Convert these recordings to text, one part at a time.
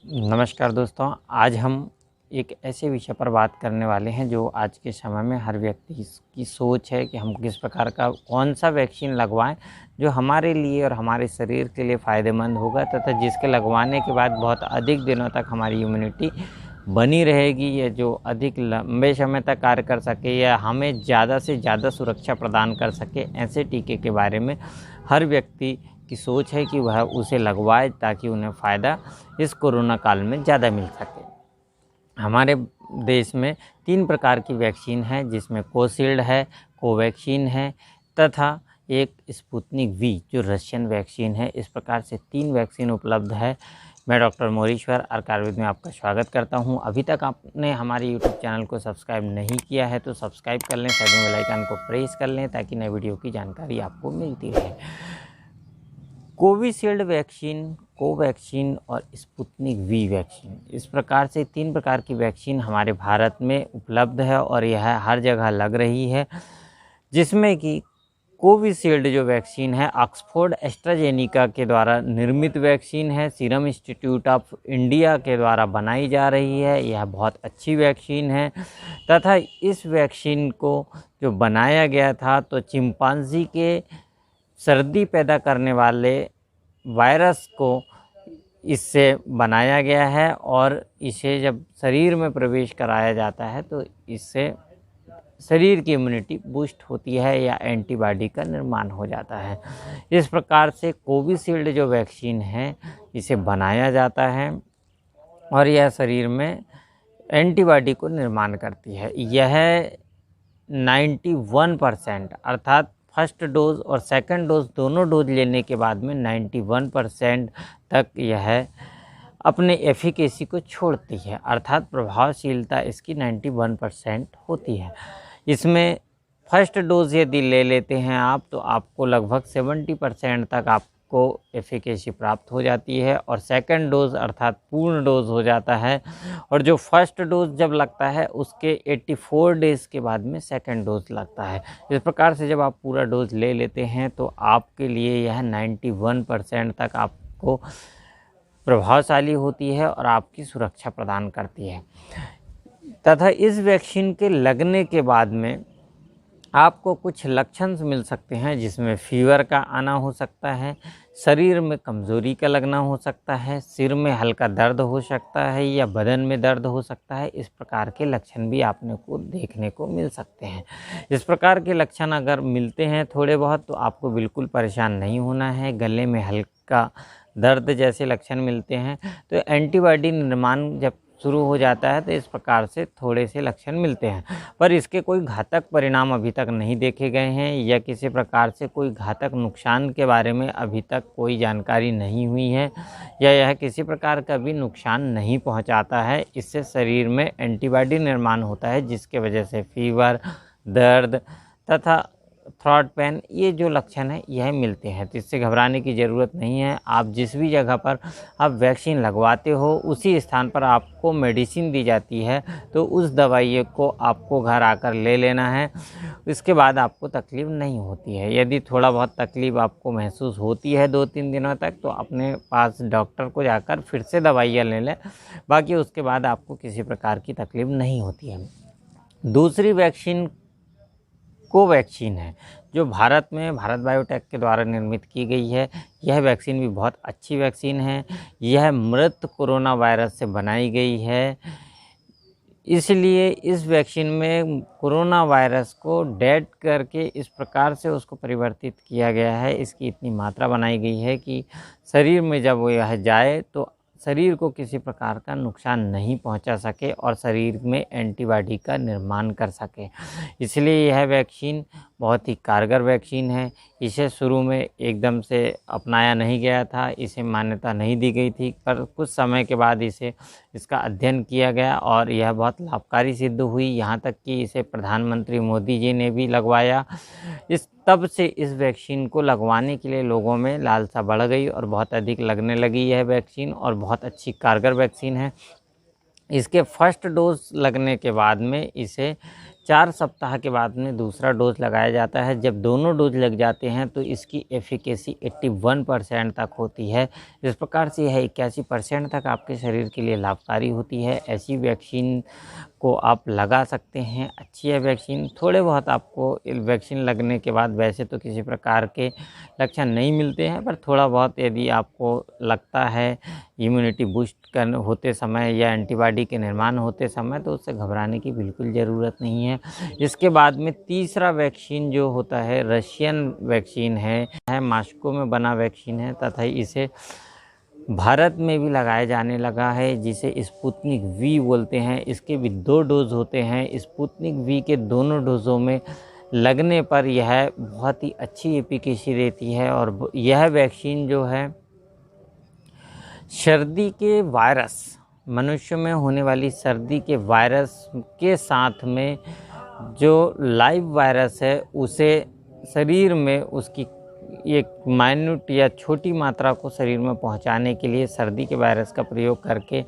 नमस्कार दोस्तों, आज हम एक ऐसे विषय पर बात करने वाले हैं जो आज के समय में हर व्यक्ति की सोच है कि हम किस प्रकार का कौन-सा वैक्सीन लगवाएँ, जो हमारे लिए और हमारे शरीर के लिए फ़ायदेमंद होगा तथा जिसके लगवाने के बाद बहुत अधिक दिनों तक हमारी इम्यूनिटी बनी रहेगी या जो अधिक लंबे समय तक कार्य कर सके या हमें ज़्यादा से ज़्यादा सुरक्षा प्रदान कर सके। ऐसे टीके के बारे में हर व्यक्ति की सोच है कि वह उसे लगवाए ताकि उन्हें फ़ायदा इस कोरोना काल में ज़्यादा मिल सके। हमारे देश में 3 प्रकार की वैक्सीन है, जिसमें कोविशील्ड है, कोवैक्सीन है तथा एक स्पुतनिक वी जो रशियन वैक्सीन है। इस प्रकार से 3 वैक्सीन उपलब्ध है। मैं डॉक्टर मोरेश्वर आयुर्वेद में आपका स्वागत करता हूं। अभी तक आपने हमारे यूट्यूब चैनल को सब्सक्राइब नहीं किया है तो सब्सक्राइब कर लें, साइड में बेल आइकन को प्रेस कर लें ताकि नए वीडियो की जानकारी आपको मिलती रहे। कोविशील्ड वैक्सीन, कोवैक्सीन और स्पुतनिक वी वैक्सीन, इस प्रकार से 3 प्रकार की वैक्सीन हमारे भारत में उपलब्ध है और यह हर जगह लग रही है। जिसमें कि कोविशील्ड जो वैक्सीन है ऑक्सफोर्ड एस्ट्राजेनिका के द्वारा निर्मित वैक्सीन है, सीरम इंस्टीट्यूट ऑफ इंडिया के द्वारा बनाई जा रही है। यह बहुत अच्छी वैक्सीन है तथा इस वैक्सीन को जो बनाया गया था तो चिंपांजी के सर्दी पैदा करने वाले वायरस को इससे बनाया गया है और इसे जब शरीर में प्रवेश कराया जाता है तो इससे शरीर की इम्यूनिटी बूस्ट होती है या एंटीबॉडी का निर्माण हो जाता है। इस प्रकार से कोविशील्ड जो वैक्सीन है इसे बनाया जाता है और यह शरीर में एंटीबॉडी को निर्माण करती है। यह 91% अर्थात फर्स्ट डोज और सेकंड डोज दोनों डोज लेने के बाद में 91% तक यह अपने एफिकेसी को छोड़ती है, अर्थात प्रभावशीलता इसकी 91% होती है। इसमें फर्स्ट डोज यदि ले लेते हैं आप तो आपको लगभग 70% तक आपको एफिकेसी प्राप्त हो जाती है और सेकंड डोज अर्थात पूर्ण डोज हो जाता है। और जो फर्स्ट डोज जब लगता है उसके 84 डेज़ के बाद में सेकंड डोज लगता है। इस प्रकार से जब आप पूरा डोज ले लेते हैं तो आपके लिए यह 91% तक आपको प्रभावशाली होती है और आपकी सुरक्षा प्रदान करती है। तथा इस वैक्सीन के लगने के बाद में आपको कुछ लक्षण मिल सकते हैं, जिसमें फीवर का आना हो सकता है, शरीर में कमज़ोरी का लगना हो सकता है, सिर में हल्का दर्द हो सकता है या बदन में दर्द हो सकता है। इस प्रकार के लक्षण भी आपने को देखने को मिल सकते हैं। इस प्रकार के लक्षण अगर मिलते हैं थोड़े बहुत तो आपको बिल्कुल परेशान नहीं होना है। गले में हल्का दर्द जैसे लक्षण मिलते हैं तो एंटीबॉडी निर्माण जब शुरू हो जाता है तो इस प्रकार से थोड़े से लक्षण मिलते हैं, पर इसके कोई घातक परिणाम अभी तक नहीं देखे गए हैं या किसी प्रकार से कोई घातक नुकसान के बारे में अभी तक कोई जानकारी नहीं हुई है या यह किसी प्रकार का भी नुकसान नहीं पहुंचाता है। इससे शरीर में एंटीबॉडी निर्माण होता है जिसके वजह से फीवर, दर्द तथा थ्रोट पेन ये जो लक्षण है यह मिलते हैं। तो इससे घबराने की ज़रूरत नहीं है। आप जिस भी जगह पर आप वैक्सीन लगवाते हो उसी स्थान पर आपको मेडिसिन दी जाती है तो उस दवाई को आपको घर आकर ले लेना है। इसके बाद आपको तकलीफ़ नहीं होती है। यदि थोड़ा बहुत तकलीफ़ आपको महसूस होती है 2-3 दिनों तक तो अपने पास डॉक्टर को जाकर फिर से दवाइयाँ ले लें, बाकी उसके बाद आपको किसी प्रकार की तकलीफ़ नहीं होती है। दूसरी वैक्सीन कोवैक्सीन है जो भारत में भारत बायोटेक के द्वारा निर्मित की गई है। यह वैक्सीन भी बहुत अच्छी वैक्सीन है। यह मृत कोरोना वायरस से बनाई गई है, इसलिए इस वैक्सीन में कोरोना वायरस को डेड करके इस प्रकार से उसको परिवर्तित किया गया है। इसकी इतनी मात्रा बनाई गई है कि शरीर में जब वो यह जाए तो शरीर को किसी प्रकार का नुकसान नहीं पहुंचा सके और शरीर में एंटीबॉडी का निर्माण कर सके। इसलिए यह वैक्सीन बहुत ही कारगर वैक्सीन है। इसे शुरू में एकदम से अपनाया नहीं गया था, इसे मान्यता नहीं दी गई थी, पर कुछ समय के बाद इसका अध्ययन किया गया और यह बहुत लाभकारी सिद्ध हुई। यहाँ तक कि इसे प्रधानमंत्री मोदी जी ने भी लगवाया। तब से इस वैक्सीन को लगवाने के लिए लोगों में लालसा बढ़ गई और बहुत अधिक लगने लगी यह वैक्सीन और बहुत अच्छी कारगर वैक्सीन है। इसके फर्स्ट डोज लगने के बाद में इसे 4 सप्ताह के बाद में दूसरा डोज लगाया जाता है। जब दोनों डोज लग जाते हैं तो इसकी एफिकेसी 81% तक होती है। इस प्रकार से यह 81% तक आपके शरीर के लिए लाभकारी होती है। ऐसी वैक्सीन को आप लगा सकते हैं। अच्छी है वैक्सीन। थोड़े बहुत आपको वैक्सीन लगने के बाद वैसे तो किसी प्रकार के लक्षण नहीं मिलते हैं, पर थोड़ा बहुत यदि आपको लगता है इम्यूनिटी बूस्ट करने होते समय या एंटीबॉडी के निर्माण होते समय, तो उससे घबराने की बिल्कुल ज़रूरत नहीं है। इसके बाद में तीसरा वैक्सीन जो होता है रशियन वैक्सीन है मॉस्को में बना वैक्सीन है तथा इसे भारत में भी लगाया जाने लगा है, जिसे स्पुतनिक वी बोलते हैं। इसके भी 2 डोज होते हैं। स्पुतनिक वी के दोनों डोज़ों में लगने पर यह बहुत ही अच्छी एफिकेसी देती है और यह वैक्सीन जो है सर्दी के वायरस, मनुष्य में होने वाली सर्दी के वायरस के साथ में जो लाइव वायरस है उसे शरीर में उसकी एक माइन्यूट या छोटी मात्रा को शरीर में पहुंचाने के लिए सर्दी के वायरस का प्रयोग करके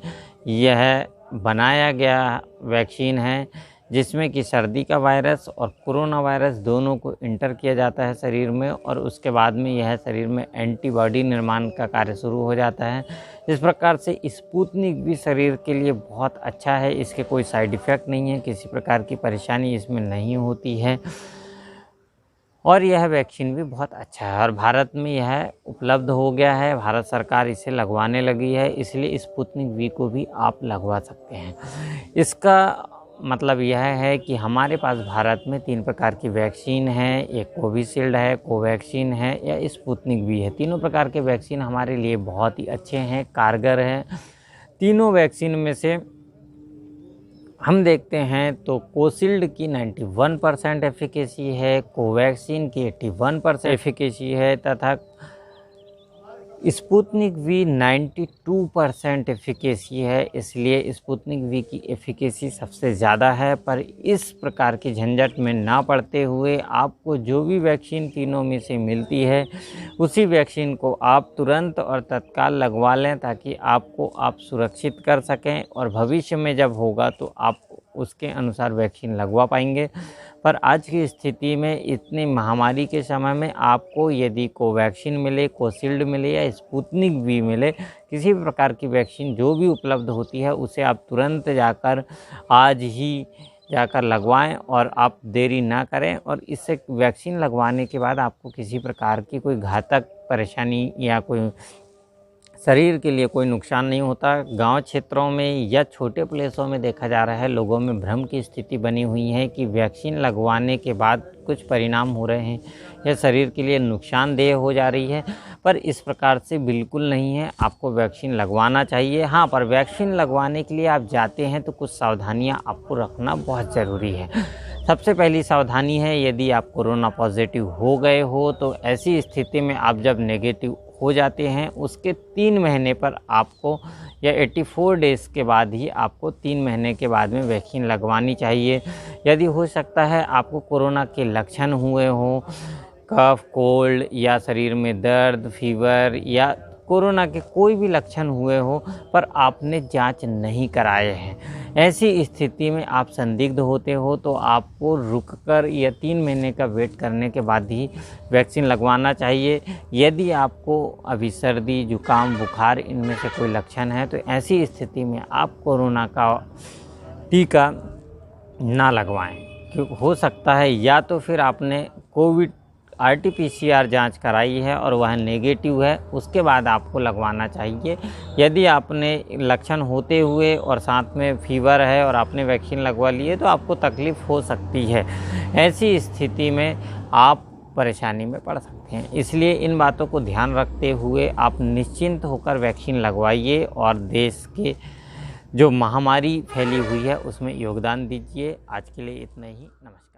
यह बनाया गया वैक्सीन है, जिसमें कि सर्दी का वायरस और कोरोना वायरस दोनों को इंटर किया जाता है शरीर में और उसके बाद में यह शरीर में एंटीबॉडी निर्माण का कार्य शुरू हो जाता है। इस प्रकार से स्पुतनिक भी शरीर के लिए बहुत अच्छा है। इसके कोई साइड इफ़ेक्ट नहीं है, किसी प्रकार की परेशानी इसमें नहीं होती है और यह वैक्सीन भी बहुत अच्छा है और भारत में यह उपलब्ध हो गया है। भारत सरकार इसे लगवाने लगी है, इसलिए स्पुतनिक वी को भी आप लगवा सकते हैं। इसका मतलब यह है कि हमारे पास भारत में 3 प्रकार की वैक्सीन है। एक कोविशील्ड है, कोवैक्सीन है या स्पुतनिक वी है। तीनों प्रकार के वैक्सीन हमारे लिए बहुत ही अच्छे हैं, कारगर हैं। तीनों वैक्सीन में से हम देखते हैं तो कोविशील्ड की 91% एफिकेसी है, कोवैक्सीन की 81% एफिकेसी है तथा स्पुतनिक वी 92% एफिकेसी है। इसलिए स्पुतनिक वी की एफिकेसी सबसे ज़्यादा है। पर इस प्रकार की झंझट में ना पड़ते हुए आपको जो भी वैक्सीन तीनों में से मिलती है उसी वैक्सीन को आप तुरंत और तत्काल लगवा लें, ताकि आपको आप सुरक्षित कर सकें और भविष्य में जब होगा तो आप उसके अनुसार वैक्सीन लगवा पाएंगे। पर आज की स्थिति में इतनी महामारी के समय में आपको यदि कोवैक्सीन मिले, कोविशील्ड मिले या स्पुतनिक वी मिले, किसी भी प्रकार की वैक्सीन जो भी उपलब्ध होती है उसे आप तुरंत जाकर आज ही जाकर लगवाएं और आप देरी ना करें। और इससे वैक्सीन लगवाने के बाद आपको किसी प्रकार की कोई घातक परेशानी या कोई शरीर के लिए कोई नुकसान नहीं होता। गांव क्षेत्रों में या छोटे प्लेसों में देखा जा रहा है लोगों में भ्रम की स्थिति बनी हुई है कि वैक्सीन लगवाने के बाद कुछ परिणाम हो रहे हैं या शरीर के लिए नुकसानदेह हो जा रही है, पर इस प्रकार से बिल्कुल नहीं है। आपको वैक्सीन लगवाना चाहिए। हाँ, पर वैक्सीन लगवाने के लिए आप जाते हैं तो कुछ सावधानियाँ आपको रखना बहुत ज़रूरी है। सबसे पहली सावधानी है, यदि आप कोरोना पॉजिटिव हो गए हो तो ऐसी स्थिति में आप जब नेगेटिव हो जाते हैं उसके 3 महीने पर आपको या 84 डेज़ के बाद ही आपको 3 महीने के बाद में वैक्सीन लगवानी चाहिए। यदि हो सकता है आपको कोरोना के लक्षण हुए हों, कफ, कोल्ड या शरीर में दर्द, फीवर या कोरोना के कोई भी लक्षण हुए हो पर आपने जांच नहीं कराए हैं, ऐसी स्थिति में आप संदिग्ध होते हो तो आपको रुककर या 3 महीने का वेट करने के बाद ही वैक्सीन लगवाना चाहिए। यदि आपको अभी सर्दी, जुकाम, बुखार इनमें से कोई लक्षण है तो ऐसी स्थिति में आप कोरोना का टीका ना लगवाएं, क्योंकि हो सकता है या तो फिर आपने कोविड RT-PCR जांच कराई है और वह नेगेटिव है, उसके बाद आपको लगवाना चाहिए। यदि आपने लक्षण होते हुए और साथ में फीवर है और आपने वैक्सीन लगवा ली है तो आपको तकलीफ़ हो सकती है। ऐसी स्थिति में आप परेशानी में पड़ सकते हैं। इसलिए इन बातों को ध्यान रखते हुए आप निश्चिंत होकर वैक्सीन लगवाइए और देश के जो महामारी फैली हुई है उसमें योगदान दीजिए। आज के लिए इतना ही। नमस्कार।